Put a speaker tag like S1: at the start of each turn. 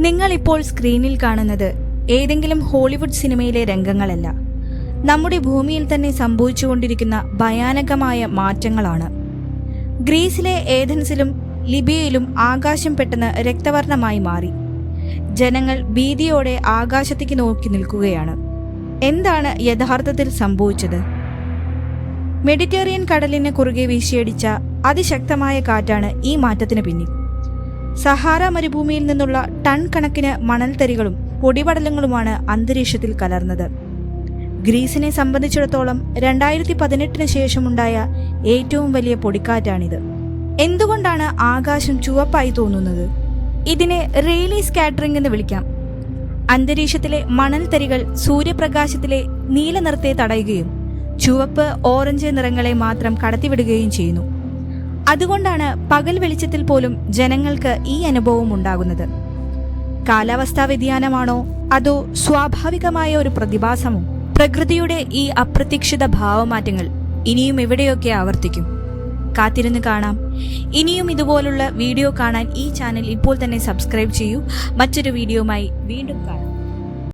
S1: നിങ്ങൾ ഇപ്പോൾ സ്ക്രീനിൽ കാണുന്നത് ഏതെങ്കിലും ഹോളിവുഡ് സിനിമയിലെ രംഗങ്ങളല്ല, നമ്മുടെ ഭൂമിയിൽ തന്നെ സംഭവിച്ചുകൊണ്ടിരിക്കുന്ന ഭയാനകമായ മാറ്റങ്ങളാണ്. ഗ്രീസിലെ ഏഥൻസിലും ലിബിയയിലും ആകാശം പെട്ടെന്ന് രക്തവർണമായി മാറി. ജനങ്ങൾ ഭീതിയോടെ ആകാശത്തേക്ക് നോക്കി നിൽക്കുകയാണ്. എന്താണ് യഥാർത്ഥത്തിൽ സംഭവിച്ചത്? മെഡിറ്ററേനിയൻ കടലിന് കുറുകെ വീശിയടിച്ച അതിശക്തമായ കാറ്റാണ് ഈ മാറ്റത്തിന് പിന്നിൽ. സഹാറ മരുഭൂമിയിൽ നിന്നുള്ള ടൺ കണക്കിന് മണൽത്തരികളും പൊടിപടലങ്ങളുമാണ് അന്തരീക്ഷത്തിൽ കലർന്നത്. ഗ്രീസിനെ സംബന്ധിച്ചിടത്തോളം 2018 ശേഷമുണ്ടായ ഏറ്റവും വലിയ പൊടിക്കാറ്റാണിത്. എന്തുകൊണ്ടാണ് ആകാശം ചുവപ്പായി തോന്നുന്നത്? ഇതിനെ റെയ്ലി സ്കാറ്ററിംഗ് എന്ന് വിളിക്കാം. അന്തരീക്ഷത്തിലെ മണൽത്തരികൾ സൂര്യപ്രകാശത്തിലെ നീല നിറത്തെ തടയുകയും ചുവപ്പ്, ഓറഞ്ച് നിറങ്ങളെ മാത്രം കടത്തിവിടുകയും ചെയ്യുന്നു. അതുകൊണ്ടാണ് പകൽ വെളിച്ചത്തിൽ പോലും ജനങ്ങൾക്ക് ഈ അനുഭവം ഉണ്ടാകുന്നത്. കാലാവസ്ഥാ വ്യതിയാനമാണോ അതോ സ്വാഭാവികമായ ഒരു പ്രതിഭാസമോ? പ്രകൃതിയുടെ ഈ അപ്രതീക്ഷിത ഭാവമാറ്റങ്ങൾ ഇനിയും എവിടെയൊക്കെ ആവർത്തിക്കും? കാത്തിരുന്ന് കാണാം. ഇനിയും ഇതുപോലുള്ള വീഡിയോ കാണാൻ ഈ ചാനൽ ഇപ്പോൾ തന്നെ സബ്സ്ക്രൈബ് ചെയ്യൂ. മറ്റൊരു വീഡിയോയുമായി വീണ്ടും കാണാം.